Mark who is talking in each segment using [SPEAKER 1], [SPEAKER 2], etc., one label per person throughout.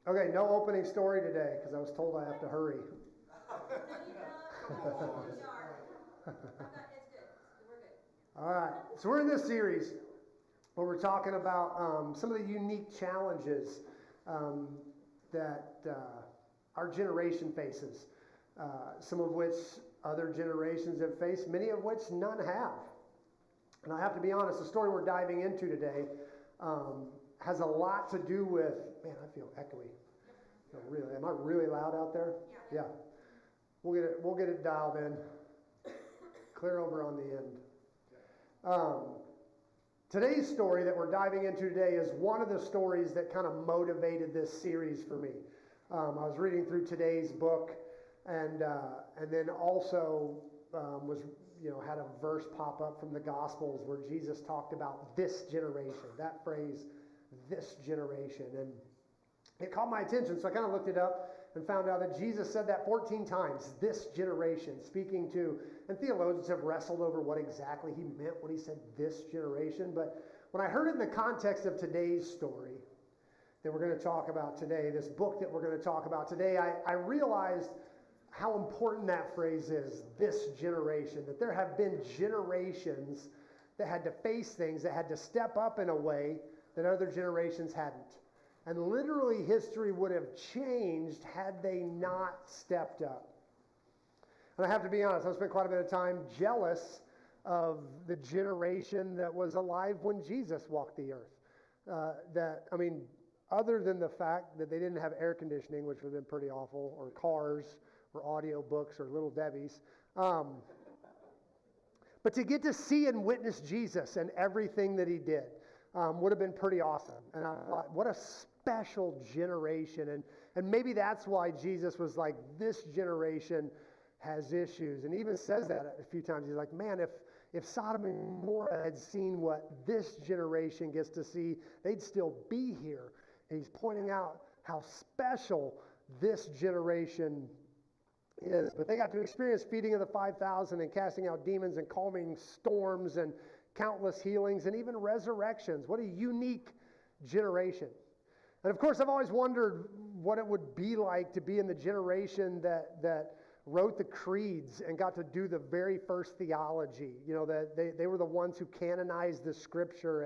[SPEAKER 1] Okay, no opening story today because I was told I have to hurry. All right, so we're in this series where we're talking about some of the unique challenges that our generation faces, some of which other generations have faced, many of which none have. And I have to be honest, the story we're diving into today has a lot to do with, man, I feel echoey. No, really, am I really loud out there? Yeah. We'll get it dialed in. Clear over on the end. Today's story that we're diving into today is one of the stories that kind of motivated this series for me. I was reading through today's book, and then also had a verse pop up from the Gospels where Jesus talked about this generation. That phrase, this generation, and it caught my attention, so I kind of looked it up and found out that Jesus said that 14 times, this generation, speaking to, and theologians have wrestled over what exactly he meant when he said this generation, but when I heard it in the context of today's story that we're going to talk about today, this book that we're going to talk about today, I realized how important that phrase is, this generation, that there have been generations that had to face things, that had to step up in a way that other generations hadn't. And literally history would have changed had they not stepped up. And I have to be honest, I've spent quite a bit of time jealous of the generation that was alive when Jesus walked the earth. Other than the fact that they didn't have air conditioning, which would have been pretty awful, or cars, or audio books, or Little Debbie's. But to get to see and witness Jesus and everything that he did would have been pretty awesome. And I thought, what a special generation. And maybe that's why Jesus was like, this generation has issues. And he even says that a few times. He's like, man, if Sodom and Gomorrah had seen what this generation gets to see, they'd still be here. And he's pointing out how special this generation is. But they got to experience feeding of the 5,000 and casting out demons and calming storms and countless healings and even resurrections. What a unique generation. And of course, I've always wondered what it would be like to be in the generation that wrote the creeds and got to do the very first theology. You know, that they were the ones who canonized the scripture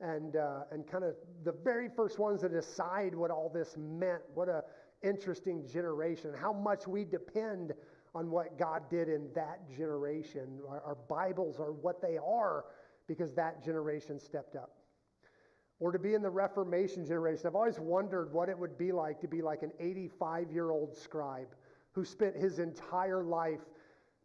[SPEAKER 1] and kind of the very first ones to decide what all this meant. What a interesting generation. How much we depend on what God did in that generation. Our Bibles are what they are because that generation stepped up. Or to be in the Reformation generation. I've always wondered what it would be like to be like an 85-year-old scribe who spent his entire life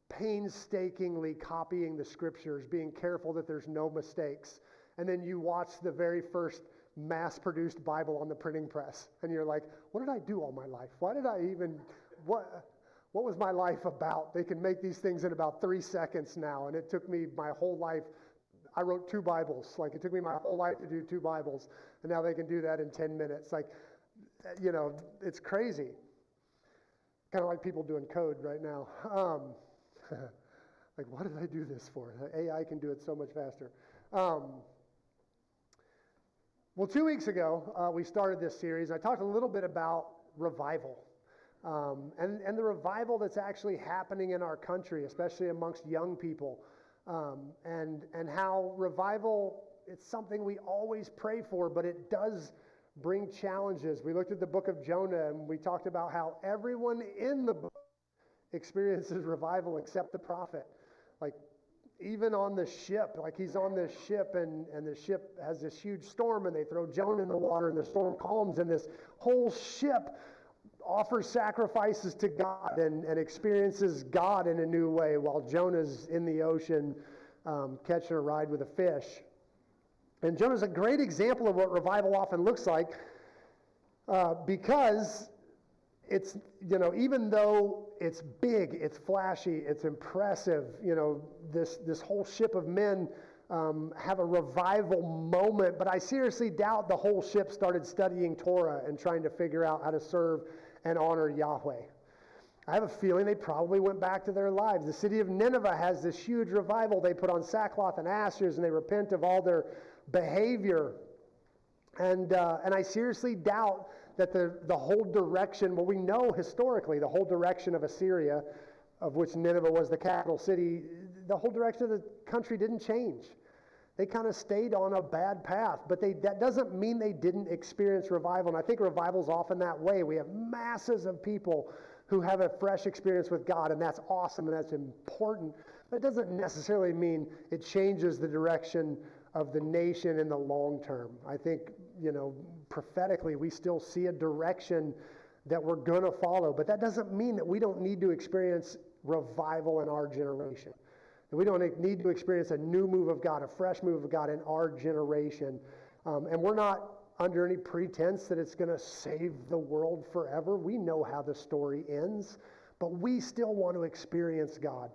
[SPEAKER 1] painstakingly copying the scriptures, being careful that there's no mistakes. And then you watch the very first mass-produced Bible on the printing press. And you're like, what did I do all my life? Why did I even... What was my life about? They can make these things in about 3 seconds now, and it took me my whole life. I wrote 2 Bibles. Like, it took me my whole life to do 2 Bibles, and now they can do that in 10 minutes. Like, you know, it's crazy. Kind of like people doing code right now. Like, what did I do this for? AI can do it so much faster. Well, 2 weeks ago, we started this series. I talked a little bit about revival. And the revival that's actually happening in our country, especially amongst young people, and how revival, it's something we always pray for, but it does bring challenges. We looked at the book of Jonah, and we talked about how everyone in the book experiences revival except the prophet. Like, even on the ship, like he's on this ship, and the ship has this huge storm, and they throw Jonah in the water, and the storm calms, and this whole ship offers sacrifices to God and experiences God in a new way while Jonah's in the ocean catching a ride with a fish. And Jonah's a great example of what revival often looks like because it's, you know, even though it's big, it's flashy, it's impressive, you know, this whole ship of men have a revival moment, but I seriously doubt the whole ship started studying Torah and trying to figure out how to serve and honor Yahweh. I have a feeling they probably went back to their lives. The city of Nineveh has this huge revival. They put on sackcloth and ashes, and they repent of all their behavior. And I seriously doubt that the whole direction, well, we know historically the whole direction of Assyria, of which Nineveh was the capital city, the whole direction of the country didn't change. They kind of stayed on a bad path, but that doesn't mean they didn't experience revival. And I think revival's often that way. We have masses of people who have a fresh experience with God, and that's awesome and that's important. But it doesn't necessarily mean it changes the direction of the nation in the long term. I think, prophetically, we still see a direction that we're going to follow, but that doesn't mean that we don't need to experience revival in our generation. We don't need to experience a new move of God, a fresh move of God in our generation. And we're not under any pretense that it's going to save the world forever. We know how the story ends, but we still want to experience God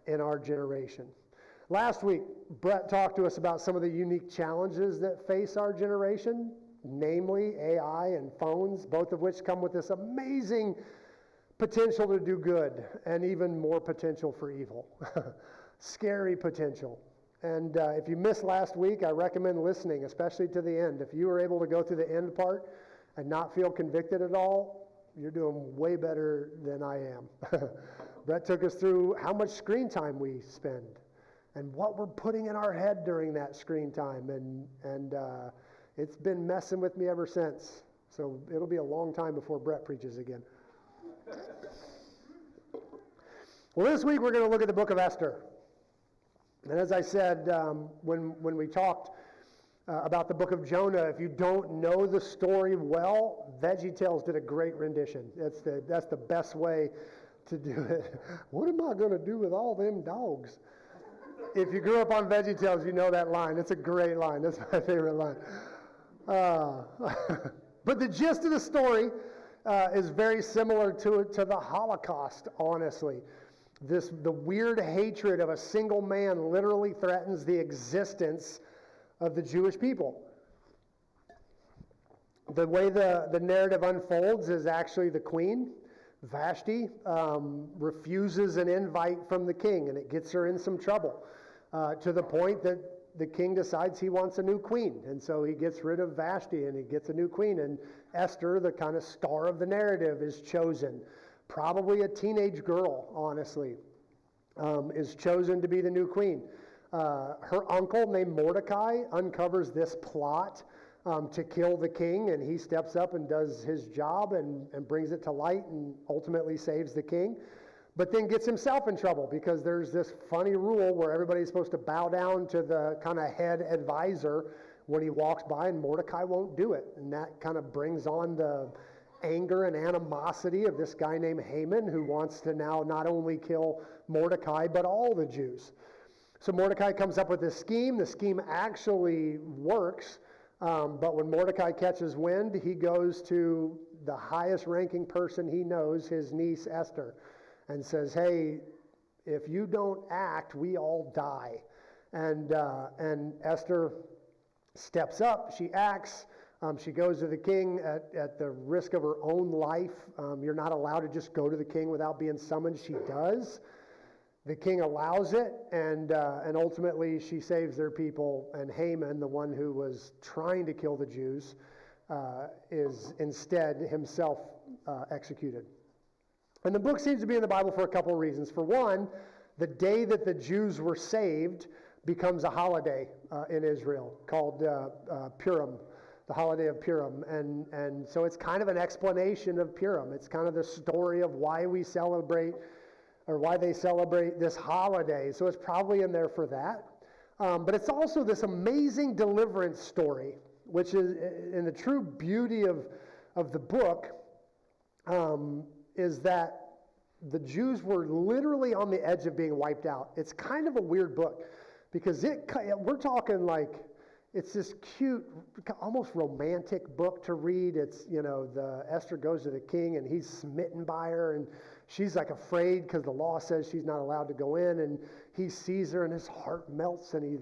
[SPEAKER 1] in our generation. Last week, Brett talked to us about some of the unique challenges that face our generation, namely AI and phones, both of which come with this amazing potential to do good and even more potential for evil. Scary potential. And if you missed last week, I recommend listening, especially to the end. If you were able to go through the end part and not feel convicted at all, you're doing way better than I am. Brett took us through how much screen time we spend and what we're putting in our head during that screen time. And it's been messing with me ever since. So it'll be a long time before Brett preaches again. Well, this week we're going to look at the book of Esther. And as I said, when we talked about the book of Jonah, if you don't know the story well, VeggieTales did a great rendition. That's the best way to do it. What am I going to do with all them dogs? If you grew up on VeggieTales, you know that line. It's a great line. That's my favorite line. But the gist of the story is very similar to the Holocaust, honestly. The weird hatred of a single man literally threatens the existence of the Jewish people. The way the narrative unfolds is actually the queen, Vashti, refuses an invite from the king, and it gets her in some trouble to the point that the king decides he wants a new queen. And so he gets rid of Vashti and he gets a new queen. And Esther, the kind of star of the narrative, is chosen. Probably a teenage girl, honestly, is chosen to be the new queen. Her uncle, named Mordecai, uncovers this plot to kill the king, and he steps up and does his job and brings it to light and ultimately saves the king. But then gets himself in trouble because there's this funny rule where everybody's supposed to bow down to the kind of head advisor when he walks by, and Mordecai won't do it. And that kind of brings on the anger and animosity of this guy named Haman, who wants to now not only kill Mordecai, but all the Jews. So Mordecai comes up with this scheme. The scheme actually works, but when Mordecai catches wind, he goes to the highest ranking person he knows, his niece Esther, and says, hey, if you don't act, we all die. And Esther steps up, she acts, she goes to the king at the risk of her own life. You're not allowed to just go to the king without being summoned. She does. The king allows it, and ultimately she saves their people, and Haman, the one who was trying to kill the Jews, is instead himself executed. And the book seems to be in the Bible for a couple of reasons. For one, the day that the Jews were saved becomes a holiday in Israel called Purim, the holiday of Purim. And so it's kind of an explanation of Purim. It's kind of the story of why we celebrate, or why they celebrate this holiday. So it's probably in there for that. But it's also this amazing deliverance story, which is, in the true beauty of the book, is that the Jews were literally on the edge of being wiped out. It's kind of a weird book because we're talking like, it's this cute, almost romantic book to read. It's, the Esther goes to the king and he's smitten by her, and she's like afraid because the law says she's not allowed to go in, and he sees her and his heart melts and he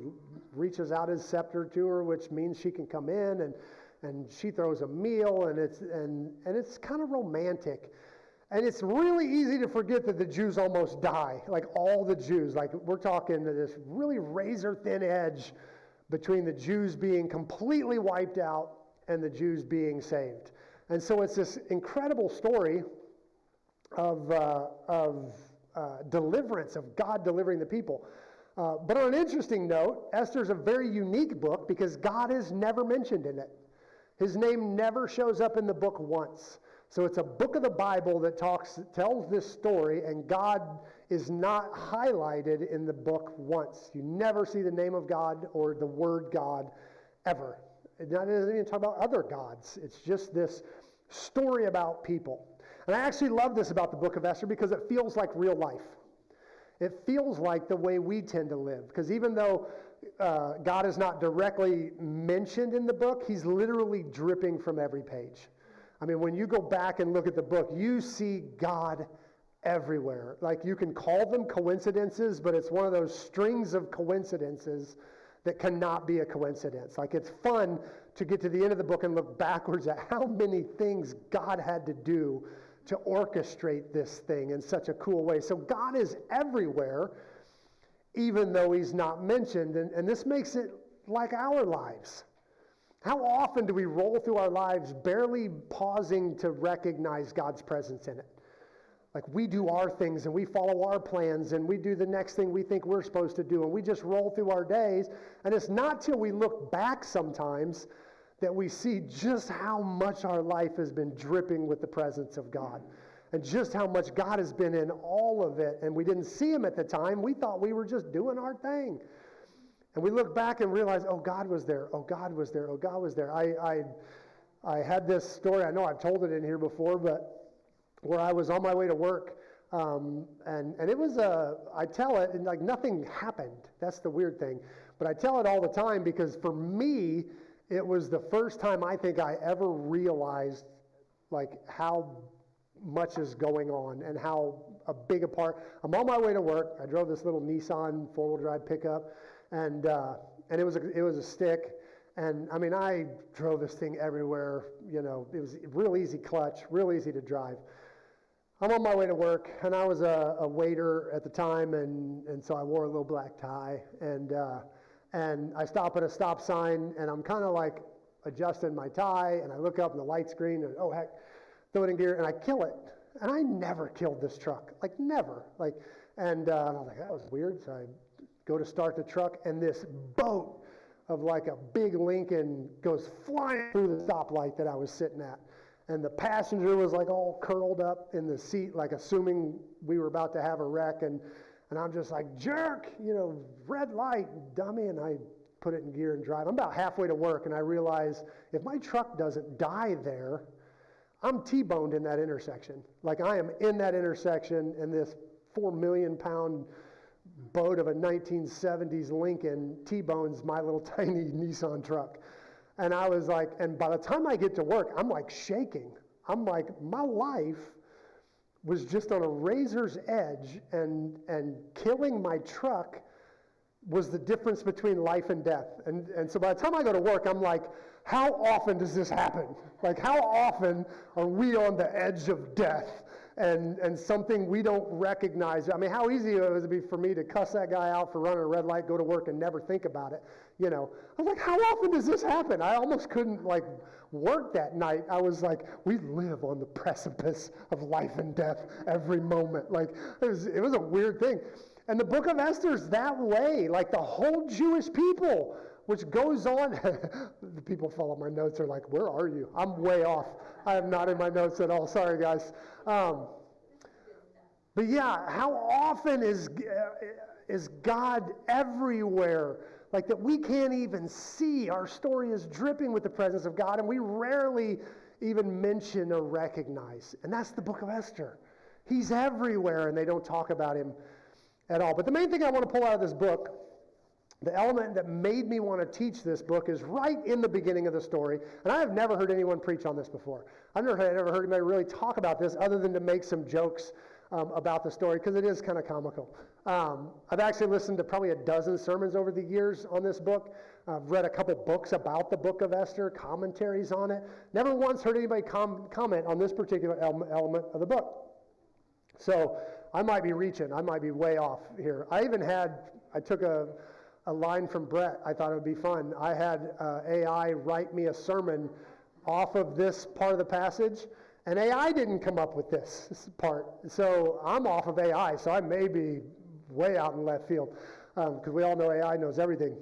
[SPEAKER 1] reaches out his scepter to her, which means she can come in, and she throws a meal, and it's kind of romantic. And it's really easy to forget that the Jews almost die, like all the Jews. Like we're talking this really razor thin edge between the Jews being completely wiped out and the Jews being saved. And so it's this incredible story of deliverance, of God delivering the people. But on an interesting note, Esther's a very unique book because God is never mentioned in it. His name never shows up in the book once. So it's a book of the Bible that tells this story, and God is not highlighted in the book once. You never see the name of God or the word God ever. It doesn't even talk about other gods. It's just this story about people. And I actually love this about the book of Esther because it feels like real life. It feels like the way we tend to live. Because even though God is not directly mentioned in the book, he's literally dripping from every page. I mean, when you go back and look at the book, you see God everywhere. Like, you can call them coincidences, but it's one of those strings of coincidences that cannot be a coincidence. Like, it's fun to get to the end of the book and look backwards at how many things God had to do to orchestrate this thing in such a cool way. So God is everywhere, even though he's not mentioned. And this makes it like our lives. How often do we roll through our lives barely pausing to recognize God's presence in it? Like, we do our things and we follow our plans and we do the next thing we think we're supposed to do, and we just roll through our days. And it's not till we look back sometimes that we see just how much our life has been dripping with the presence of God, and just how much God has been in all of it. And we didn't see him at the time. We thought we were just doing our thing. And we look back and realize, oh, God was there. Oh, God was there. Oh, God was there. I had this story. I know I've told it in here before, but where I was on my way to work, and it was I tell it, and like nothing happened. That's the weird thing. But I tell it all the time because for me, it was the first time I think I ever realized like how much is going on and how a big a part. I'm on my way to work. I drove this little Nissan 4-wheel drive pickup, and it was a stick. And I mean, I drove this thing everywhere. You know, it was real easy clutch, real easy to drive. I'm on my way to work, and I was a waiter at the time, and so I wore a little black tie, and I stop at a stop sign, and I'm kind of like adjusting my tie, and I look up in the light's green, and oh heck, throw it in gear, and I kill it. And I never killed this truck, like never. And I was like, that was weird. So I go to start the truck, and this boat of like a big Lincoln goes flying through the stoplight that I was sitting at. And the passenger was like all curled up in the seat, like assuming we were about to have a wreck. And I'm just like, jerk, you know, red light, dummy. And I put it in gear and drive. I'm about halfway to work, and I realize if my truck doesn't die there, I'm T-boned in that intersection. Like, I am in that intersection, and this 4 million pound boat of a 1970s Lincoln T-bones my little tiny Nissan truck. And I was like, and by the time I get to work, I'm like shaking. I'm like, my life was just on a razor's edge, and killing my truck was the difference between life and death. And so by the time I go to work, I'm like, how often does this happen? Like, how often are we on the edge of death and something we don't recognize? I mean, how easy it would be for me to cuss that guy out for running a red light, go to work, and never think about it. You know, I was like, how often does this happen? I almost couldn't like work that night. I was like, we live on the precipice of life and death every moment. Like, it was a weird thing. And the book of Esther's that way, like the whole Jewish people, which goes on. The people follow my notes are like, where are you? I'm way off. I am not in my notes at all. Sorry, guys. But yeah, how often is God everywhere? Like that we can't even see. Our story is dripping with the presence of God, and we rarely even mention or recognize. And that's the book of Esther. He's everywhere, and they don't talk about him at all. But the main thing I want to pull out of this book, the element that made me want to teach this book, is right in the beginning of the story. And I have never heard anyone preach on this before. I've never heard anybody really talk about this other than to make some jokes about the story, because it is kind of comical. I've actually listened to probably a dozen sermons over the years on this book. I've read a couple books about the book of Esther, commentaries on it. Never once heard anybody comment on this particular element of the book. So I might be reaching. I might be way off here. I took a line from Brett. I thought it would be fun. I had AI write me a sermon off of this part of the passage, and AI didn't come up with this part. So I'm off of AI, so I may be way out in left field, because we all know AI knows everything.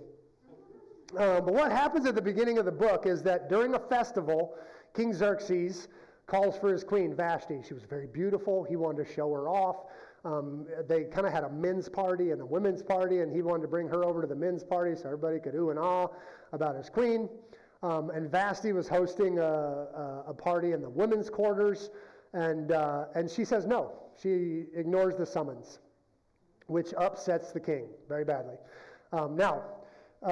[SPEAKER 1] But what happens at the beginning of the book is that during a festival, King Xerxes calls for his queen, Vashti. She was very beautiful. He wanted to show her off. They kind of had a men's party and a women's party, and he wanted to bring her over to the men's party so everybody could ooh and ah about his queen. And Vashti was hosting a party in the women's quarters, and she says no. She ignores the summons, which upsets the king very badly.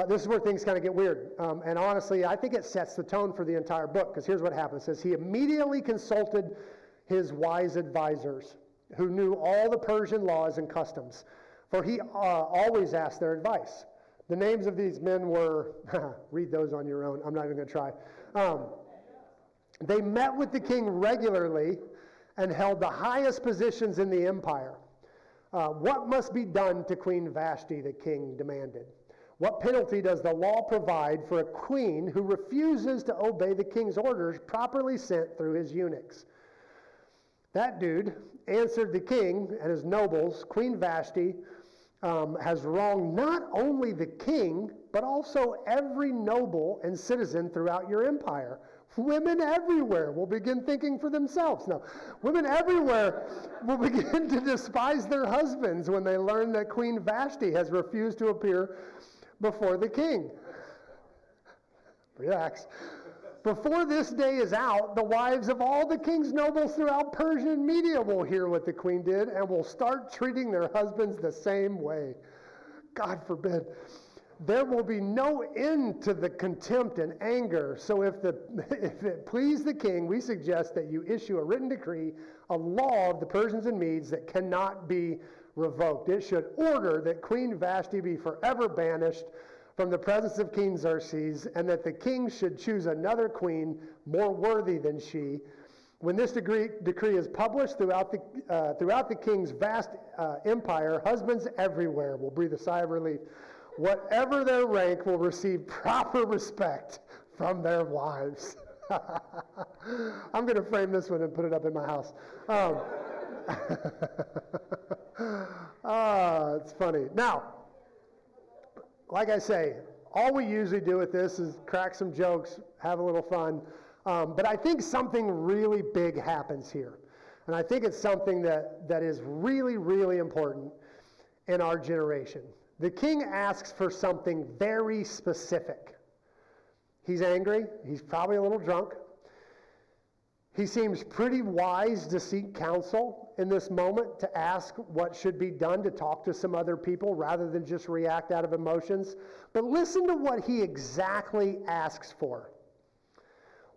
[SPEAKER 1] This is where things kind of get weird. And honestly, I think it sets the tone for the entire book, because here's what happens. It says, he immediately consulted his wise advisors, who knew all the Persian laws and customs, for he always asked their advice. The names of these men were, read those on your own, I'm not even going to try. They met with the king regularly and held the highest positions in the empire. What must be done to Queen Vashti, the king demanded. What penalty does the law provide for a queen who refuses to obey the king's orders properly sent through his eunuchs? That dude answered the king and his nobles, Queen Vashti has wronged not only the king, but also every noble and citizen throughout your empire. Women everywhere will begin thinking for themselves. No, women everywhere will begin to despise their husbands when they learn that Queen Vashti has refused to appear before the king. Relax. Before this day is out, the wives of all the king's nobles throughout Persian Media will hear what the queen did and will start treating their husbands the same way. God forbid. There will be no end to the contempt and anger. So if it please the king, we suggest that you issue a written decree, a law of the Persians and Medes that cannot be revoked. It should order that Queen Vashti be forever banished from the presence of King Xerxes, and that the king should choose another queen more worthy than she. When this decree is published throughout the king's vast empire, husbands everywhere will breathe a sigh of relief. Whatever their rank will receive proper respect from their wives. I'm going to frame this one and put it up in my house. It's funny. Now, like I say, all we usually do with this is crack some jokes, have a little fun. But I think something really big happens here. And I think it's something that is really, really important in our generation. The king asks for something very specific. He's angry. He's probably a little drunk. He seems pretty wise to seek counsel in this moment, to ask what should be done, to talk to some other people rather than just react out of emotions. But listen to what he exactly asks for.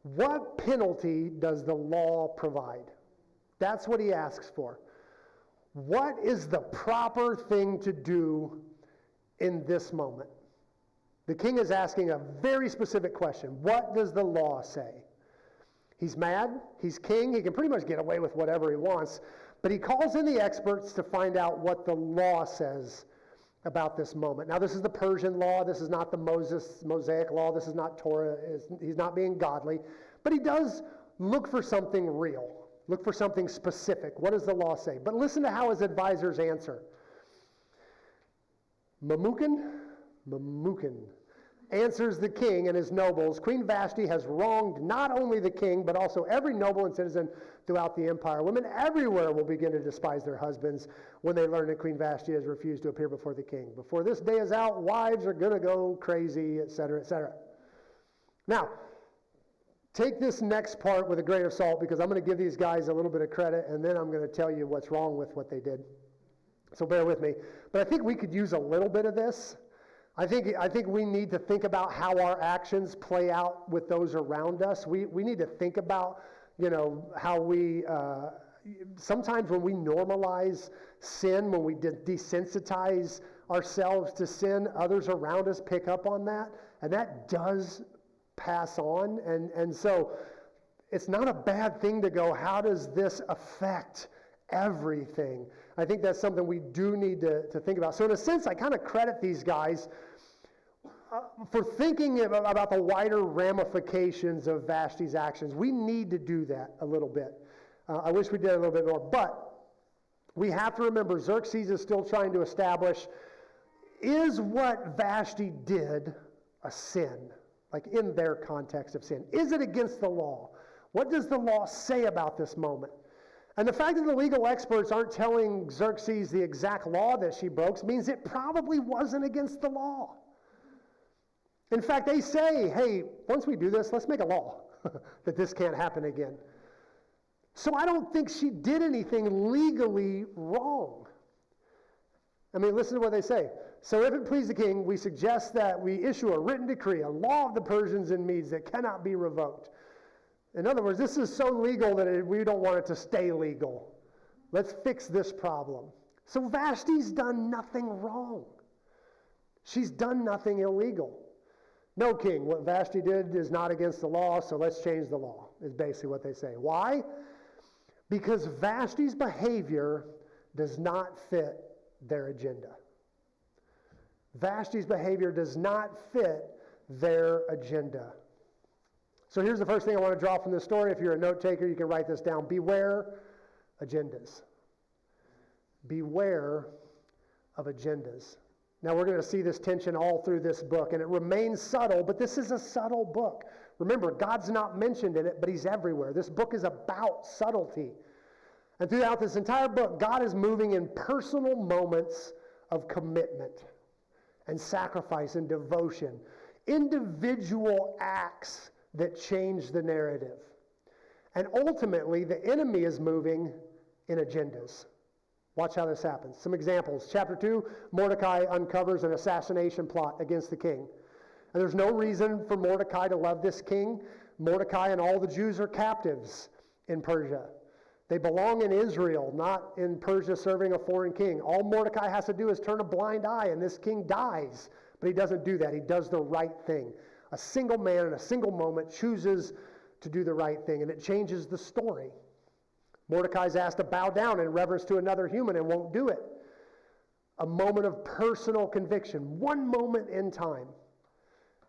[SPEAKER 1] What penalty does the law provide? That's what he asks for. What is the proper thing to do in this moment? The king is asking a very specific question. What does the law say? He's mad. He's king. He can pretty much get away with whatever he wants. But he calls in the experts to find out what the law says about this moment. Now, this is the Persian law. This is not the Mosaic law. This is not Torah. He's not being godly. But he does look for something real. Look for something specific. What does the law say? But listen to how his advisors answer. Memucan answers the king and his nobles. Queen Vashti has wronged not only the king, but also every noble and citizen throughout the empire. Women everywhere will begin to despise their husbands when they learn that Queen Vashti has refused to appear before the king. Before this day is out, wives are going to go crazy, etc., etc. Now, take this next part with a grain of salt, because I'm going to give these guys a little bit of credit, and then I'm going to tell you what's wrong with what they did. So bear with me. But I think we could use a little bit of this. I think we need to think about how our actions play out with those around us. We need to think about, how we, sometimes when we normalize sin, when we desensitize ourselves to sin, others around us pick up on that, and that does pass on. And so it's not a bad thing to go, how does this affect everything? I think that's something we do need to think about. So in a sense, I kind of credit these guys for thinking about the wider ramifications of Vashti's actions, we need to do that a little bit. I wish we did a little bit more, but we have to remember Xerxes is still trying to establish, is what Vashti did a sin? Like in their context of sin. Is it against the law? What does the law say about this moment? And the fact that the legal experts aren't telling Xerxes the exact law that she broke means it probably wasn't against the law. In fact, they say, hey, once we do this, let's make a law that this can't happen again. So I don't think she did anything legally wrong. I mean, listen to what they say. So if it please the king, we suggest that we issue a written decree, a law of the Persians and Medes that cannot be revoked. In other words, this is so legal that we don't want it to stay legal. Let's fix this problem. So Vashti's done nothing wrong. She's done nothing illegal. No, king, what Vashti did is not against the law, so let's change the law, is basically what they say. Why? Because Vashti's behavior does not fit their agenda. Vashti's behavior does not fit their agenda. So here's the first thing I want to draw from this story. If you're a note taker, you can write this down. Beware agendas. Beware of agendas. Now we're going to see this tension all through this book, and it remains subtle, but this is a subtle book. Remember, God's not mentioned in it, but he's everywhere. This book is about subtlety. And throughout this entire book, God is moving in personal moments of commitment and sacrifice and devotion. Individual acts that change the narrative. And ultimately, the enemy is moving in agendas. Watch how this happens. Some examples. Chapter 2, Mordecai uncovers an assassination plot against the king. And there's no reason for Mordecai to love this king. Mordecai and all the Jews are captives in Persia. They belong in Israel, not in Persia serving a foreign king. All Mordecai has to do is turn a blind eye and this king dies. But he doesn't do that. He does the right thing. A single man in a single moment chooses to do the right thing, and it changes the story. Mordecai's asked to bow down in reverence to another human and won't do it. A moment of personal conviction, one moment in time,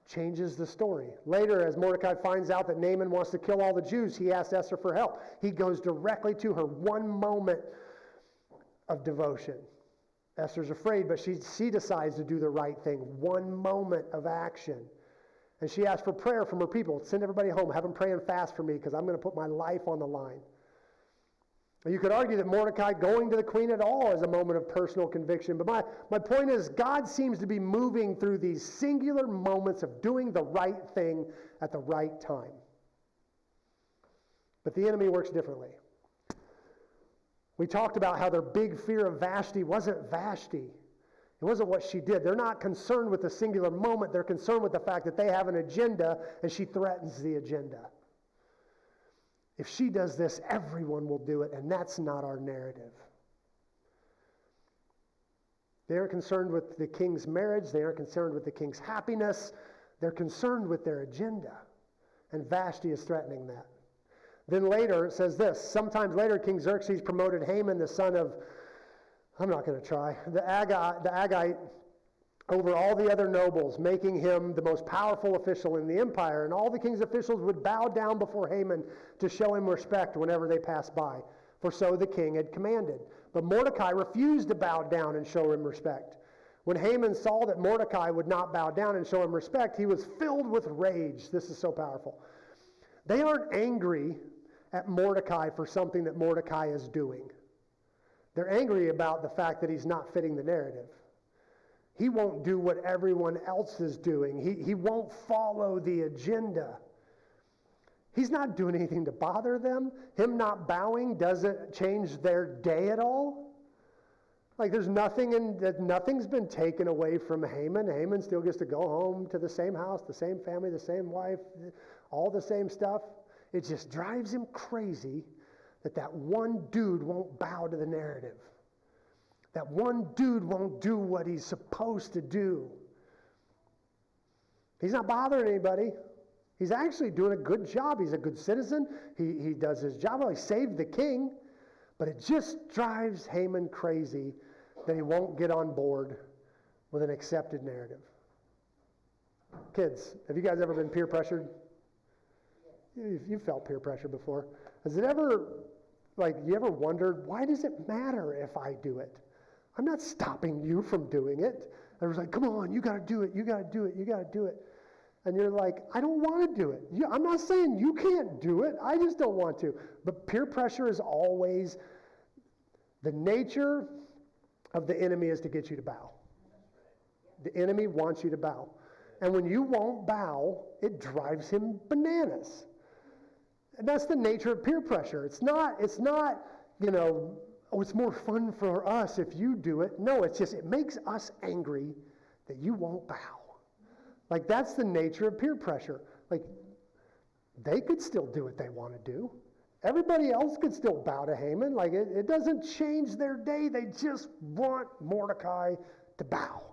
[SPEAKER 1] changes the story. Later, as Mordecai finds out that Naaman wants to kill all the Jews, he asks Esther for help. He goes directly to her, one moment of devotion. Esther's afraid, but she decides to do the right thing, one moment of action. And she asks for prayer from her people. Send everybody home, have them pray and fast for me because I'm going to put my life on the line. You could argue that Mordecai going to the queen at all is a moment of personal conviction. But my point is, God seems to be moving through these singular moments of doing the right thing at the right time. But the enemy works differently. We talked about how their big fear of Vashti wasn't Vashti. It wasn't what she did. They're not concerned with the singular moment. They're concerned with the fact that they have an agenda and she threatens the agenda. If she does this, everyone will do it, and that's not our narrative. They aren't concerned with the king's marriage. They aren't concerned with the king's happiness. They're concerned with their agenda, and Vashti is threatening that. Then later, it says this, sometimes later, King Xerxes promoted Haman, the son of, I'm not going to try, the Agagite, over all the other nobles, making him the most powerful official in the empire. And all the king's officials would bow down before Haman to show him respect whenever they passed by. For so the king had commanded. But Mordecai refused to bow down and show him respect. When Haman saw that Mordecai would not bow down and show him respect, he was filled with rage. This is so powerful. They aren't angry at Mordecai for something that Mordecai is doing. They're angry about the fact that he's not fitting the narrative. He won't do what everyone else is doing. He won't follow the agenda. He's not doing anything to bother them. Him not bowing doesn't change their day at all. Like there's nothing's been taken away from Haman. Haman still gets to go home to the same house, the same family, the same wife, all the same stuff. It just drives him crazy that one dude won't bow to the narrative. That one dude won't do what he's supposed to do. He's not bothering anybody. He's actually doing a good job. He's a good citizen. He does his job. Well, he saved the king. But it just drives Haman crazy that he won't get on board with an accepted narrative. Kids, have you guys ever been peer pressured? You've felt peer pressure before. Has it ever, you ever wondered, why does it matter if I do it? I'm not stopping you from doing it. I was like, come on, you got to do it, you got to do it, you got to do it. And you're like, I don't want to do it. I'm not saying you can't do it. I just don't want to. But peer pressure is always, the nature of the enemy is to get you to bow. The enemy wants you to bow. And when you won't bow, it drives him bananas. And that's the nature of peer pressure. It's not, oh, it's more fun for us if you do it. No, it's just, it makes us angry that you won't bow. That's the nature of peer pressure. They could still do what they want to do. Everybody else could still bow to Haman. It doesn't change their day. They just want Mordecai to bow.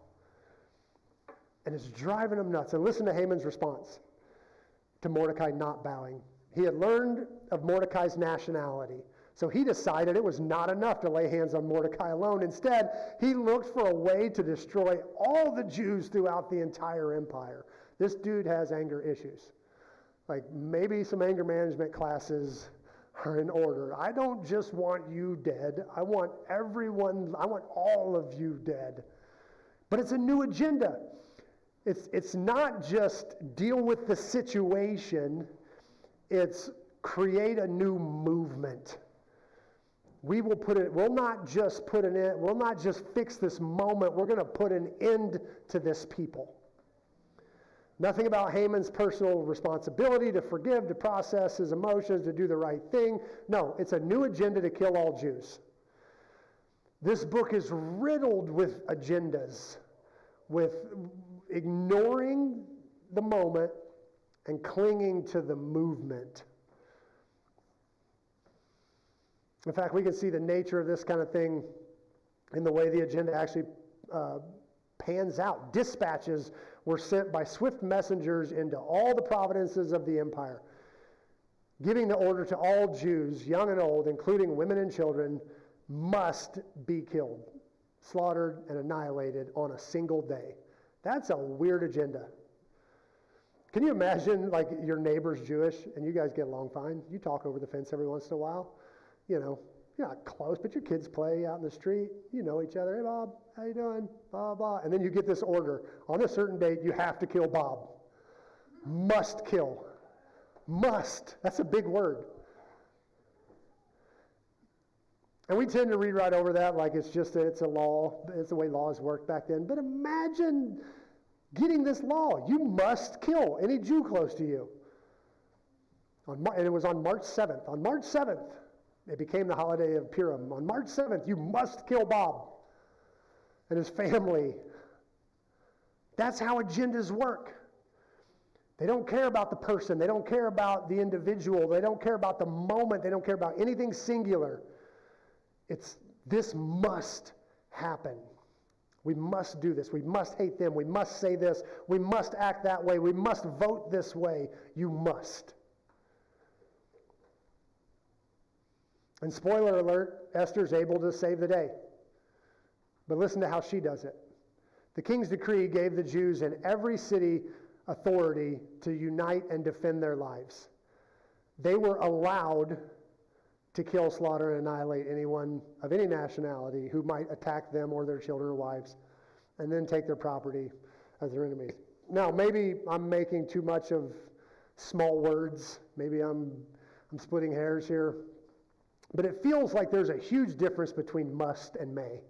[SPEAKER 1] And it's driving them nuts. And listen to Haman's response to Mordecai not bowing. He had learned of Mordecai's nationality. So he decided it was not enough to lay hands on Mordecai alone. Instead, he looked for a way to destroy all the Jews throughout the entire empire. This dude has anger issues. Maybe some anger management classes are in order. I don't just want you dead. I want all of you dead. But it's a new agenda. It's not just deal with the situation. It's create a new movement. We'll not just fix this moment. We're going to put an end to this people. Nothing about Haman's personal responsibility to forgive, to process his emotions, to do the right thing. No, it's a new agenda to kill all Jews. This book is riddled with agendas, with ignoring the moment and clinging to the movement. In fact, we can see the nature of this kind of thing in the way the agenda actually pans out. Dispatches were sent by swift messengers into all the provinces of the empire, giving the order to all Jews, young and old, including women and children, must be killed, slaughtered, and annihilated on a single day. That's a weird agenda. Can you imagine, your neighbor's Jewish, and you guys get along fine? You talk over the fence every once in a while. You're not close, but your kids play out in the street. You know each other. Hey, Bob, how you doing? Blah, blah. And then you get this order. On a certain date, you have to kill Bob. Must kill. Must. That's a big word. And we tend to read right over that like it's a law. It's the way laws worked back then. But imagine getting this law. You must kill any Jew close to you. And it was on March 7th. On March 7th, it became the holiday of Purim. On March 7th, you must kill Bob and his family. That's how agendas work. They don't care about the person. They don't care about the individual. They don't care about the moment. They don't care about anything singular. This must happen. We must do this. We must hate them. We must say this. We must act that way. We must vote this way. You must. And spoiler alert, Esther's able to save the day. But listen to how she does it. The king's decree gave the Jews in every city authority to unite and defend their lives. They were allowed to kill, slaughter, and annihilate anyone of any nationality who might attack them or their children or wives, and then take their property as their enemies. Now, maybe I'm making too much of small words. Maybe I'm splitting hairs here. But it feels like there's a huge difference between must and may.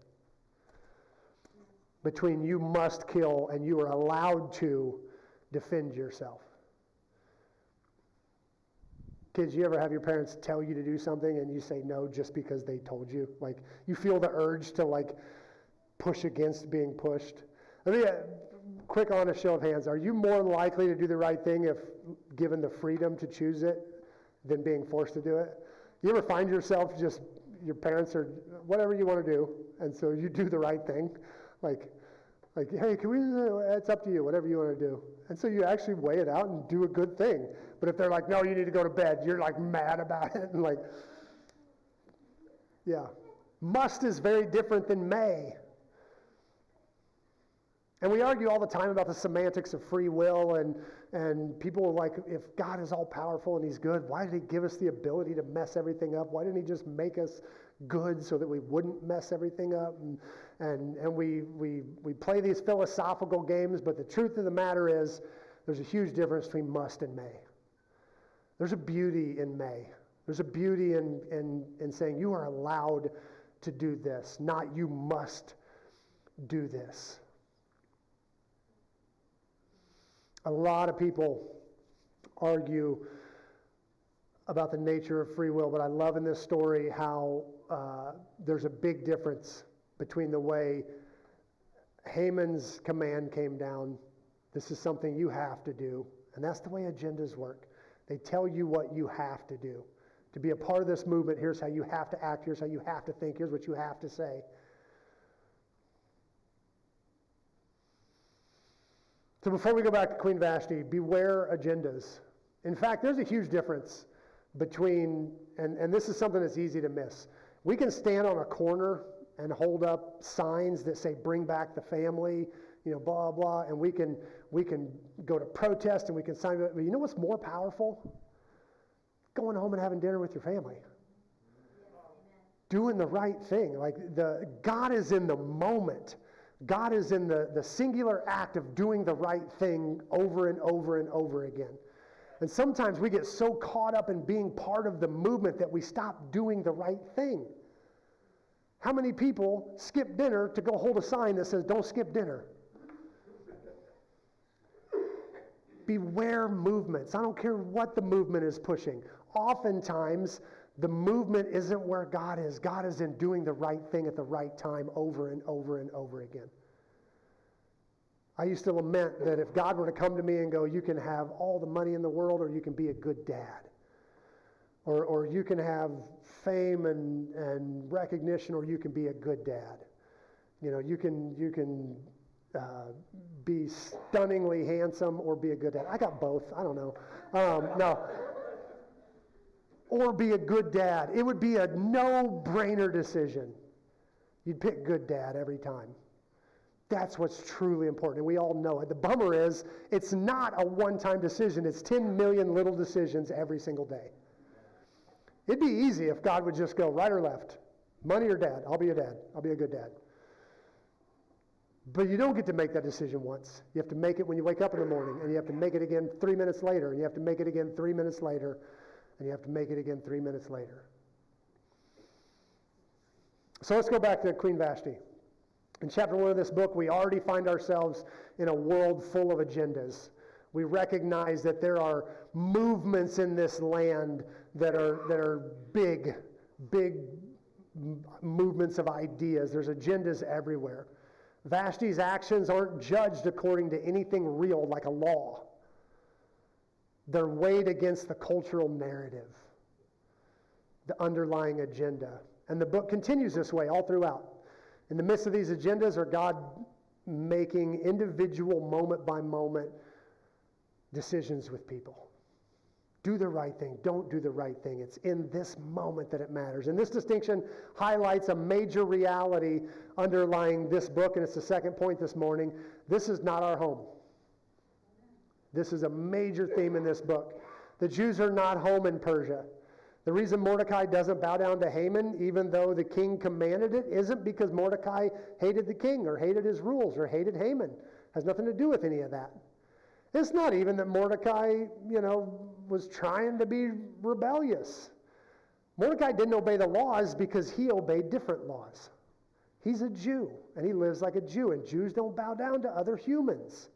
[SPEAKER 1] Between you must kill and you are allowed to defend yourself. Kids, you ever have your parents tell you to do something and you say no just because they told you? You feel the urge to push against being pushed. Let me quick honest show of hands. Are you more likely to do the right thing if given the freedom to choose it than being forced to do it? You ever find yourself just, your parents are, whatever you want to do, and so you do the right thing? Hey, can we, it's up to you, whatever you want to do. And so you actually weigh it out and do a good thing. But if they're like, no, you need to go to bed, you're mad about it. And yeah. Must is very different than may. And we argue all the time about the semantics of free will, and people are like, if God is all powerful and he's good, why did he give us the ability to mess everything up? Why didn't he just make us good so that we wouldn't mess everything up? And we play these philosophical games, but the truth of the matter is there's a huge difference between must and may. There's a beauty in may. There's a beauty in saying you are allowed to do this, not you must do this. A lot of people argue about the nature of free will, but I love in this story how there's a big difference between the way Haman's command came down. This is something you have to do, and that's the way agendas work. They tell you what you have to do. To be a part of this movement, here's how you have to act, here's how you have to think, here's what you have to say. So before we go back to Queen Vashti, beware agendas. In fact, there's a huge difference between, and this is something that's easy to miss. We can stand on a corner and hold up signs that say, bring back the family, blah, blah, and we can go to protest and we can sign it. But you know what's more powerful? Going home and having dinner with your family. Doing the right thing. Like God is in the moment. God is in the singular act of doing the right thing over and over and over again. And sometimes we get so caught up in being part of the movement that we stop doing the right thing. How many people skip dinner to go hold a sign that says, don't skip dinner? Beware movements. I don't care what the movement is pushing. Oftentimes, the movement isn't where God is. God is in doing the right thing at the right time over and over and over again. I used to lament that if God were to come to me and go, you can have all the money in the world or you can be a good dad. Or you can have fame and recognition or you can be a good dad. You can be stunningly handsome or be a good dad. I got both. I don't know. No. Or be a good dad. It would be a no-brainer decision. You'd pick good dad every time. That's what's truly important, and we all know it. The bummer is, it's not a one-time decision. It's 10 million little decisions every single day. It'd be easy if God would just go right or left. Money or dad? I'll be a dad. I'll be a good dad. But you don't get to make that decision once. You have to make it when you wake up in the morning, and you have to make it again 3 minutes later, and you have to make it again 3 minutes later, and you have to make it again 3 minutes later. So let's go back to Queen Vashti. In chapter 1 of this book, we already find ourselves in a world full of agendas. We recognize that there are movements in this land that are big movements of ideas. There's agendas everywhere. Vashti's actions aren't judged according to anything real like a law. They're weighed against the cultural narrative, the underlying agenda. And the book continues this way all throughout. In the midst of these agendas are God making individual moment by moment decisions with people. Do the right thing. Don't do the right thing. It's in this moment that it matters. And this distinction highlights a major reality underlying this book, and it's the second point this morning. This is not our home. This is a major theme in this book. The Jews are not home in Persia. The reason Mordecai doesn't bow down to Haman, even though the king commanded it, isn't because Mordecai hated the king or hated his rules or hated Haman. It has nothing to do with any of that. It's not even that Mordecai, was trying to be rebellious. Mordecai didn't obey the laws because he obeyed different laws. He's a Jew, and he lives like a Jew, and Jews don't bow down to other humans.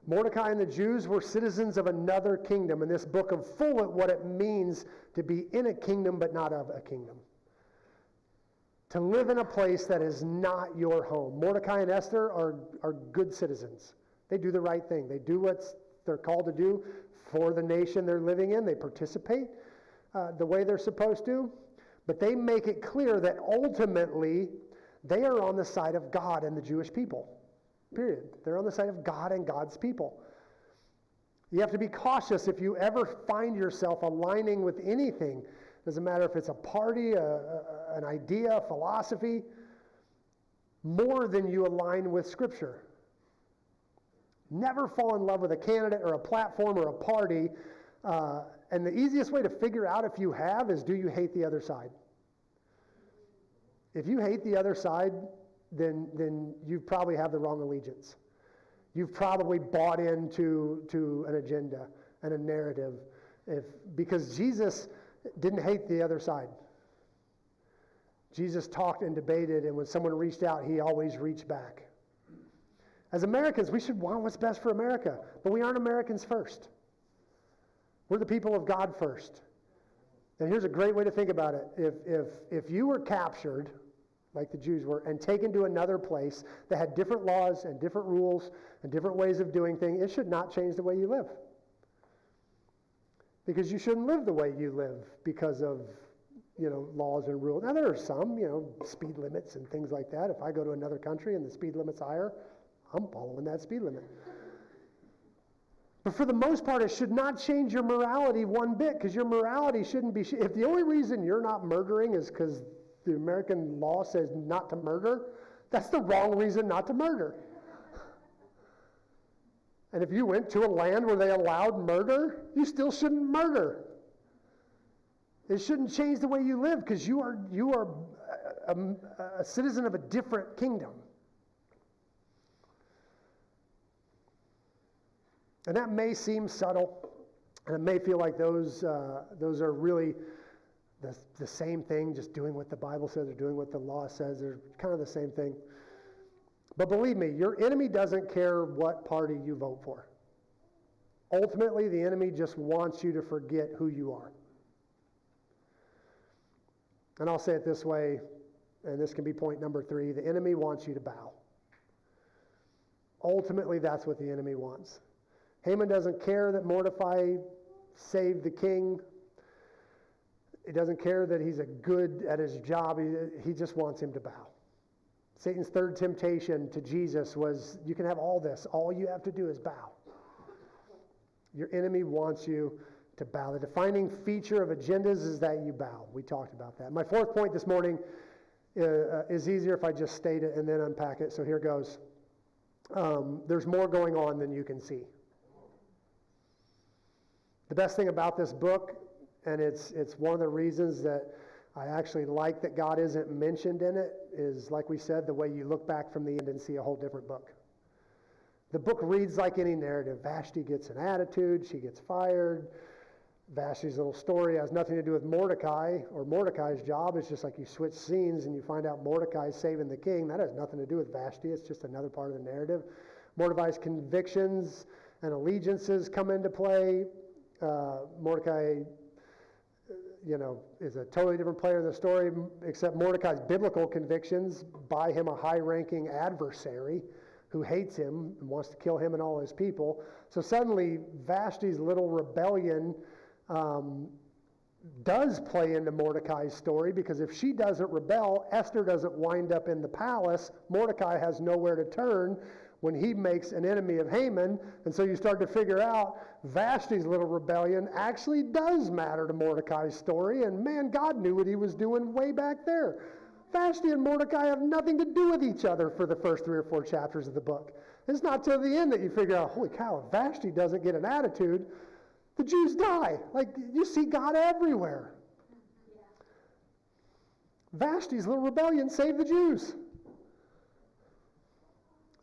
[SPEAKER 1] Mordecai and the Jews were citizens of another kingdom, and this book is full of what it means to be in a kingdom but not of a kingdom. To live in a place that is not your home. Mordecai and Esther are good citizens. They do the right thing. They do what they're called to do for the nation they're living in. They participate the way they're supposed to, but they make it clear that ultimately they are on the side of God and the Jewish people. Period. They're on the side of God and God's people. You have to be cautious if you ever find yourself aligning with anything. Doesn't matter if it's a party, an idea, a philosophy. more than you align with Scripture. Never fall in love with a candidate or a platform or a party. And the easiest way to figure out if you have is, do you hate the other side? If you hate the other side, then you probably have the wrong allegiance. You've probably bought into an agenda and a narrative. Because Jesus didn't hate the other side. Jesus talked and debated, and when someone reached out, he always reached back. As Americans, we should want what's best for America, but we aren't Americans first. We're the people of God first. And here's a great way to think about it. If you were captured, like the Jews were, and taken to another place that had different laws and different rules and different ways of doing things, it should not change the way you live. Because you shouldn't live the way you live because of, laws and rules. Now, there are some, speed limits and things like that. If I go to another country and the speed limit's higher, I'm following that speed limit. But for the most part, it should not change your morality one bit, because your morality shouldn't be... If the only reason you're not murdering is because the American law says not to murder, that's the wrong reason not to murder. And if you went to a land where they allowed murder, you still shouldn't murder. It shouldn't change the way you live, because you are a citizen of a different kingdom. And that may seem subtle, and it may feel like those are really the same thing, just doing what the Bible says or doing what the law says. They're kind of the same thing. But believe me, your enemy doesn't care what party you vote for. Ultimately, the enemy just wants you to forget who you are. And I'll say it this way, and this can be point number 3. The enemy wants you to bow. Ultimately, that's what the enemy wants. Haman doesn't care that Mordecai saved the king. He doesn't care that he's good at his job. He just wants him to bow. Satan's third temptation to Jesus was, you can have all this. All you have to do is bow. Your enemy wants you to bow. The defining feature of agendas is that you bow. We talked about that. My 4th point this morning is easier if I just state it and then unpack it. So here goes. There's more going on than you can see. The best thing about this book, and it's one of the reasons that I actually like that God isn't mentioned in it, is, like we said, the way you look back from the end and see a whole different book. The book reads like any narrative. Vashti gets an attitude. She gets fired. Vashti's little story has nothing to do with Mordecai or Mordecai's job. It's just like you switch scenes and you find out Mordecai's saving the king. That has nothing to do with Vashti. It's just another part of the narrative. Mordecai's convictions and allegiances come into play. Mordecai, is a totally different player in the story, except Mordecai's biblical convictions buy him a high-ranking adversary who hates him and wants to kill him and all his people. So suddenly, Vashti's little rebellion does play into Mordecai's story, because if she doesn't rebel, Esther doesn't wind up in the palace. Mordecai has nowhere to turn when he makes an enemy of Haman. And so you start to figure out Vashti's little rebellion actually does matter to Mordecai's story. And man, God knew what he was doing way back there. Vashti and Mordecai have nothing to do with each other for the first 3 or 4 chapters of the book. It's not till the end that you figure out, holy cow, if Vashti doesn't get an attitude, the Jews die. Like, you see God everywhere. Vashti's little rebellion saved the Jews.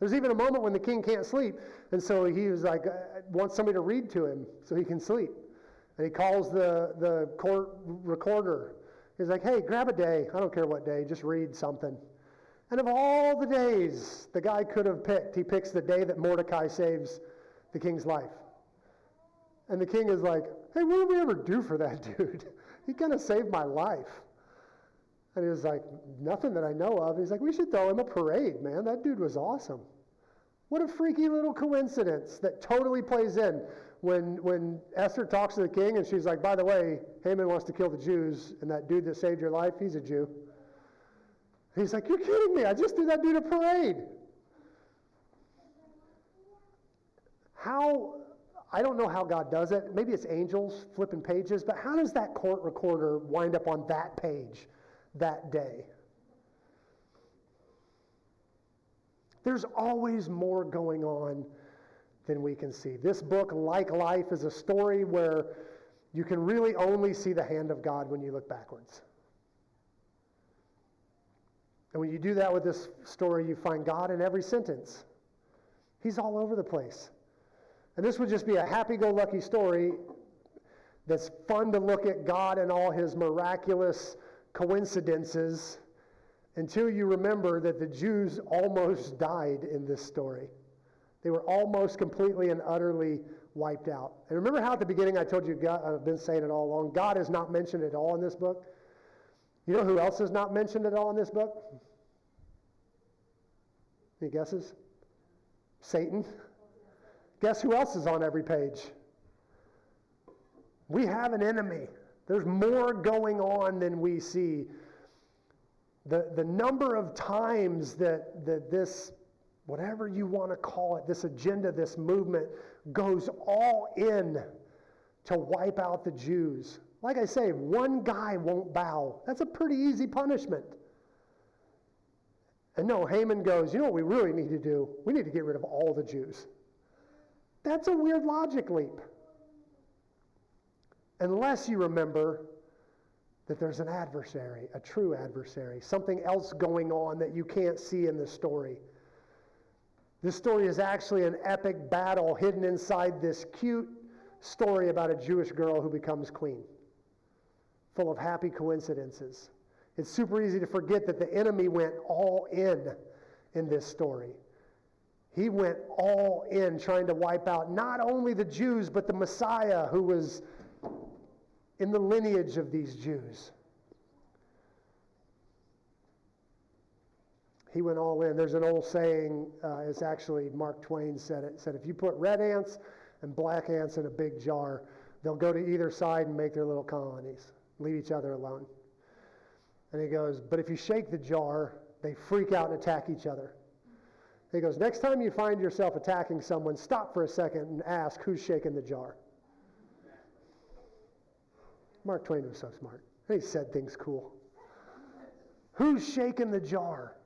[SPEAKER 1] There's even a moment when the king can't sleep, and so he was like, wants somebody to read to him so he can sleep. And he calls the court recorder. He's like, hey, grab a day. I don't care what day. Just read something. And of all the days the guy could have picked, he picks the day that Mordecai saves the king's life. And the king is like, hey, what did we ever do for that dude? He kind of saved my life. And he was like, nothing that I know of. He's like, we should throw him a parade, man. That dude was awesome. What a freaky little coincidence that totally plays in when Esther talks to the king and she's like, by the way, Haman wants to kill the Jews, and that dude that saved your life, he's a Jew. And he's like, you're kidding me. I just threw that dude a parade. I don't know how God does it. Maybe it's angels flipping pages, but how does that court recorder wind up on that page that day? There's always more going on than we can see. This book, like life, is a story where you can really only see the hand of God when you look backwards. And when you do that with this story, you find God in every sentence. He's all over the place. And this would just be a happy-go-lucky story that's fun to look at God and all his miraculous coincidences until you remember that the Jews almost died in this story. They were almost completely and utterly wiped out. And remember how at the beginning I told you, God, I've been saying it all along, God is not mentioned at all in this book? You know who else is not mentioned at all in this book? Any guesses? Satan. Guess who else is on every page? We have an enemy. There's more going on than we see. The number of times that this, whatever you want to call it, this agenda, this movement, goes all in to wipe out the Jews. Like I say, one guy won't bow. That's a pretty easy punishment. And no, Haman goes, you know what we really need to do? We need to get rid of all the Jews. That's a weird logic leap. Unless you remember that there's an adversary, a true adversary, something else going on that you can't see in the story. This story is actually an epic battle hidden inside this cute story about a Jewish girl who becomes queen, full of happy coincidences. It's super easy to forget that the enemy went all in this story. He went all in trying to wipe out not only the Jews, but the Messiah who was in the lineage of these Jews. He went all in. There's an old saying, it's actually Mark Twain said it, said if you put red ants and black ants in a big jar, they'll go to either side and make their little colonies, leave each other alone. And he goes, but if you shake the jar, they freak out and attack each other. He goes, next time you find yourself attacking someone, stop for a second and ask who's shaking the jar. Mark Twain was so smart. He said things cool. Who's shaking the jar?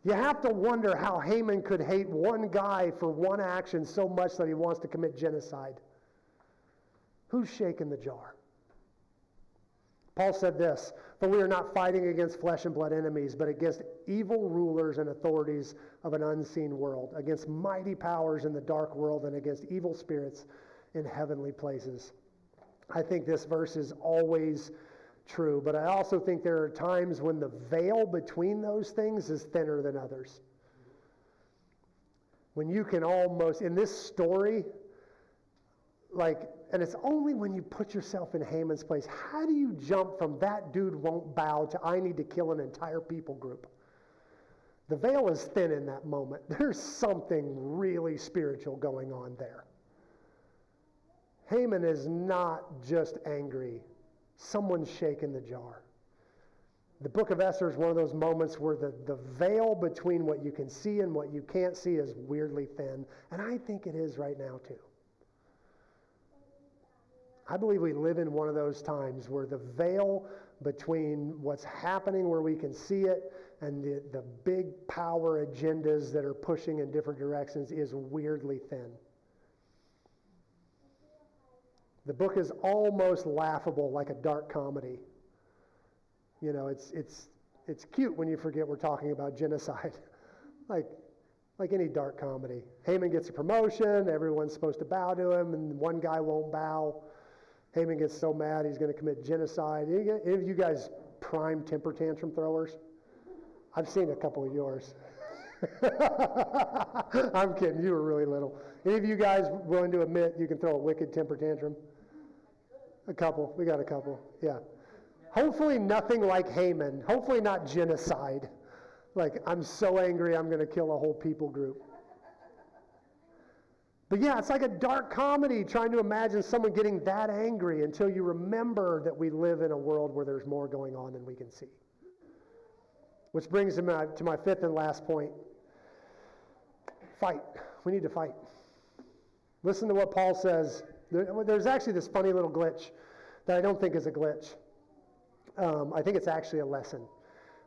[SPEAKER 1] You have to wonder how Haman could hate one guy for one action so much that he wants to commit genocide. Who's shaking the jar? Paul said this, for we are not fighting against flesh and blood enemies, but against evil rulers and authorities of an unseen world, against mighty powers in the dark world, and against evil spirits in heavenly places. I think this verse is always true, but I also think there are times when the veil between those things is thinner than others. When you can almost, in this story, and it's only when you put yourself in Haman's place, how do you jump from that dude won't bow to I need to kill an entire people group? The veil is thin in that moment. There's something really spiritual going on there. Haman is not just angry. Someone's shaking the jar. The book of Esther is one of those moments where the veil between what you can see and what you can't see is weirdly thin. And I think it is right now too. I believe we live in one of those times where the veil between what's happening where we can see it and the big power agendas that are pushing in different directions is weirdly thin. The book is almost laughable, like a dark comedy. You know, it's cute when you forget we're talking about genocide, like any dark comedy. Haman gets a promotion, everyone's supposed to bow to him, and one guy won't bow. Haman gets so mad he's going to commit genocide. Any of you guys prime temper tantrum throwers? I've seen a couple of yours. I'm kidding, you were really little. Any of you guys willing to admit you can throw a wicked temper tantrum? A couple, we got a couple, yeah. Hopefully nothing like Haman, hopefully not genocide. Like, I'm so angry I'm going to kill a whole people group. But yeah, it's like a dark comedy trying to imagine someone getting that angry until you remember that we live in a world where there's more going on than we can see. Which brings me to my fifth and last point. Fight. We need to fight. Listen to what Paul says. There's actually this funny little glitch that I don't think is a glitch. I think it's actually a lesson.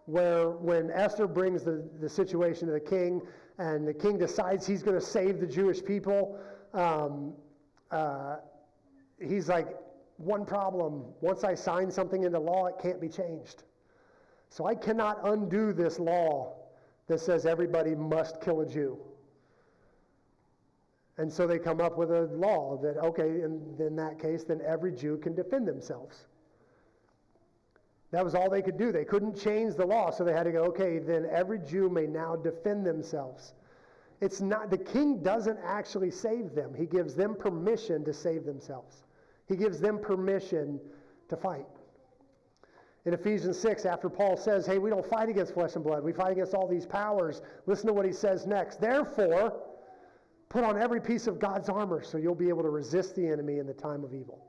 [SPEAKER 1] Where when Esther brings the situation to the king, and the king decides he's going to save the Jewish people. He's like, one problem, once I sign something into law, it can't be changed. So I cannot undo this law that says everybody must kill a Jew. And so they come up with a law that, okay, in that case, then every Jew can defend themselves. That was all they could do. They couldn't change the law, so they had to go, okay, then every Jew may now defend themselves. It's not, the king doesn't actually save them. He gives them permission to save themselves. He gives them permission to fight. In Ephesians 6, after Paul says, hey, we don't fight against flesh and blood. We fight against all these powers. Listen to what he says next. Therefore, put on every piece of God's armor so you'll be able to resist the enemy in the time of evil.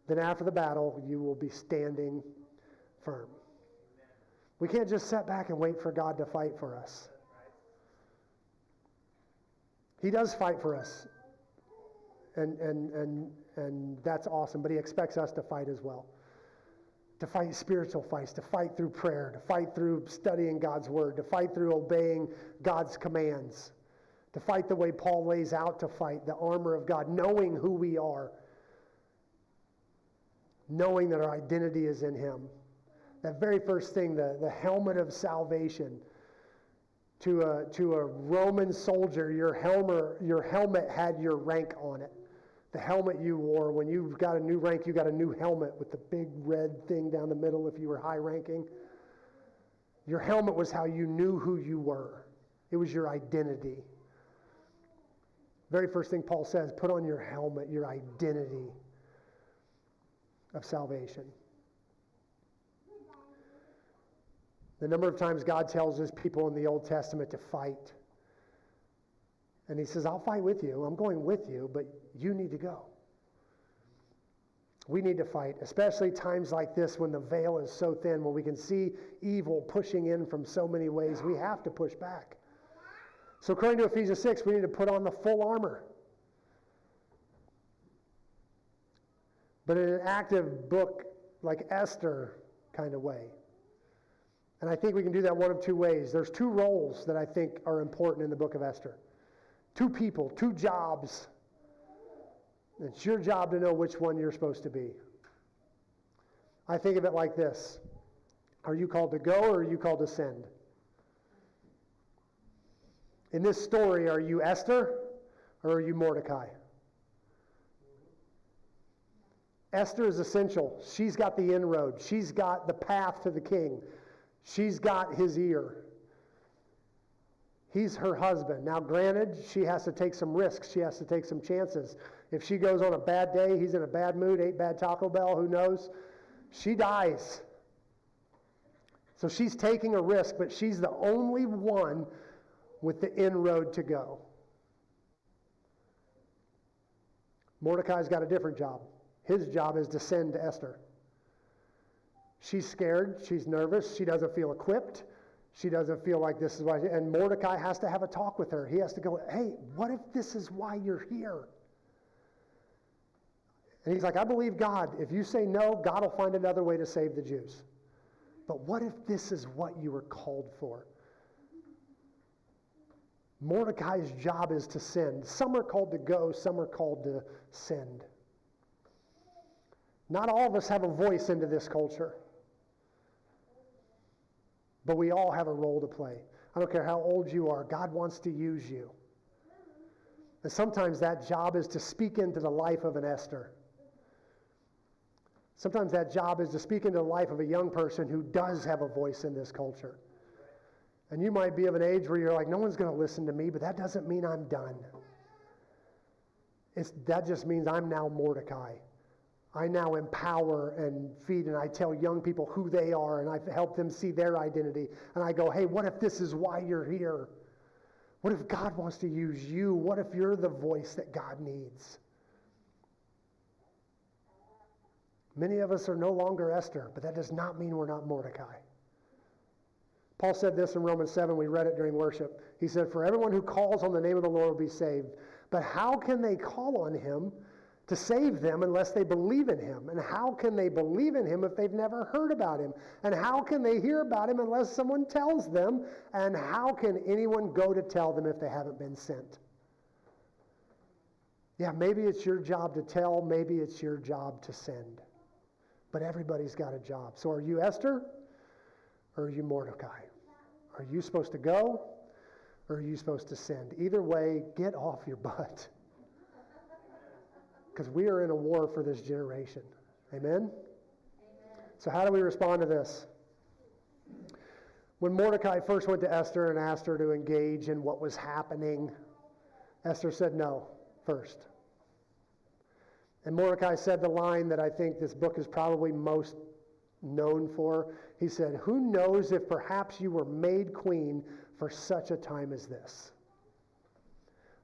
[SPEAKER 1] Then after the battle, you will be standing firm. We can't just sit back and wait for God to fight for us. He does fight for us. And that's awesome, but he expects us to fight as well. To fight spiritual fights, to fight through prayer, to fight through studying God's word, to fight through obeying God's commands, to fight the way Paul lays out to fight, the armor of God, knowing who we are, knowing that our identity is in him. That very first thing, the helmet of salvation. To a Roman soldier, your helmet had your rank on it. The helmet you wore, when you got a new rank, you got a new helmet with the big red thing down the middle if you were high ranking. Your helmet was how you knew who you were. It was your identity. Very first thing Paul says, put on your helmet, your identity of salvation. The number of times God tells his people in the Old Testament to fight. And he says, I'll fight with you. I'm going with you, but you need to go. We need to fight, especially times like this when the veil is so thin, when we can see evil pushing in from so many ways. We have to push back. So according to Ephesians 6, we need to put on the full armor. But in an active book like Esther kind of way. And I think we can do that one of two ways. There's two roles that I think are important in the book of Esther. Two people, two jobs. It's your job to know which one you're supposed to be. I think of it like this. Are you called to go or are you called to send? In this story, are you Esther or are you Mordecai? Esther is essential. She's got the inroad. She's got the path to the king. She's got his ear. He's her husband. Now, granted, she has to take some risks. She has to take some chances. If she goes on a bad day, he's in a bad mood, ate bad Taco Bell, who knows? She dies. So she's taking a risk, but she's the only one with the inroad to go. Mordecai's got a different job. His job is to send to Esther. She's scared. She's nervous. She doesn't feel equipped. She doesn't feel like this is why. And Mordecai has to have a talk with her. He has to go, hey, what if this is why you're here? And he's like, I believe God. If you say no, God will find another way to save the Jews. But what if this is what you were called for? Mordecai's job is to send. Some are called to go. Some are called to send. Not all of us have a voice into this culture. But we all have a role to play. I don't care how old you are. God wants to use you. And sometimes that job is to speak into the life of an Esther. Sometimes that job is to speak into the life of a young person who does have a voice in this culture. And you might be of an age where you're like, no one's going to listen to me, but that doesn't mean I'm done. That just means I'm now Mordecai. I now empower and feed, and I tell young people who they are, and I help them see their identity. And I go, hey, what if this is why you're here? What if God wants to use you? What if you're the voice that God needs? Many of us are no longer Esther, but that does not mean we're not Mordecai. Paul said this in Romans 7. We read it during worship. He said, for everyone who calls on the name of the Lord will be saved. But how can they call on him to save them unless they believe in him. And how can they believe in him if they've never heard about him? And how can they hear about him unless someone tells them? And how can anyone go to tell them if they haven't been sent? Yeah, maybe it's your job to tell, maybe it's your job to send. But everybody's got a job. So are you Esther or are you Mordecai? Are you supposed to go or are you supposed to send? Either way, get off your butt. Because we are in a war for this generation. Amen? Amen? So how do we respond to this? When Mordecai first went to Esther and asked her to engage in what was happening, Esther said no first. And Mordecai said the line that I think this book is probably most known for. He said, "Who knows if perhaps you were made queen for such a time as this?"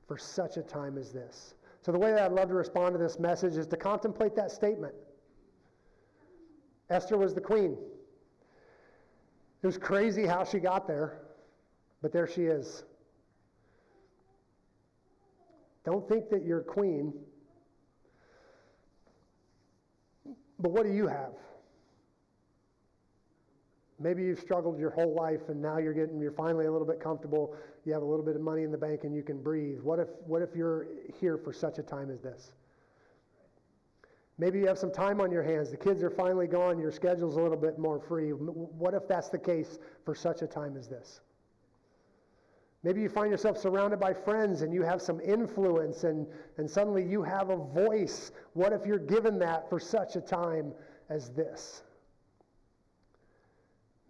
[SPEAKER 1] For such a time as this. So the way that I'd love to respond to this message is to contemplate that statement. Esther was the queen. It was crazy how she got there, but there she is. Don't think that you're queen, but what do you have? Maybe you've struggled your whole life and now you're finally a little bit comfortable. You have a little bit of money in the bank and you can breathe. What if you're here for such a time as this? Maybe you have some time on your hands. The kids are finally gone. Your schedule's a little bit more free. What if that's the case for such a time as this? Maybe you find yourself surrounded by friends and you have some influence and suddenly you have a voice. What if you're given that for such a time as this?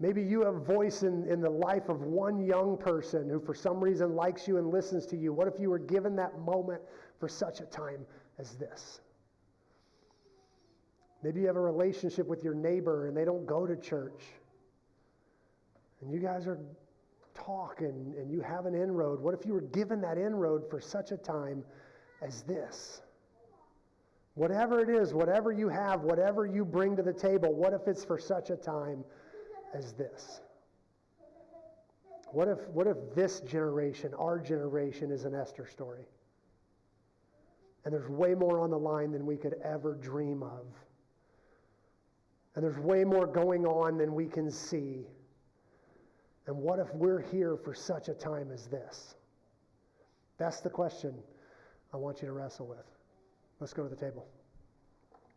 [SPEAKER 1] Maybe you have a voice in the life of one young person who for some reason likes you and listens to you. What if you were given that moment for such a time as this? Maybe you have a relationship with your neighbor and they don't go to church. And you guys are talking and you have an inroad. What if you were given that inroad for such a time as this? Whatever it is, whatever you have, whatever you bring to the table, what if it's for such a time as this? What if this generation, our generation, is an Esther story? And there's way more on the line than we could ever dream of. And there's way more going on than we can see. And what if we're here for such a time as this? That's the question I want you to wrestle with. Let's go to the table.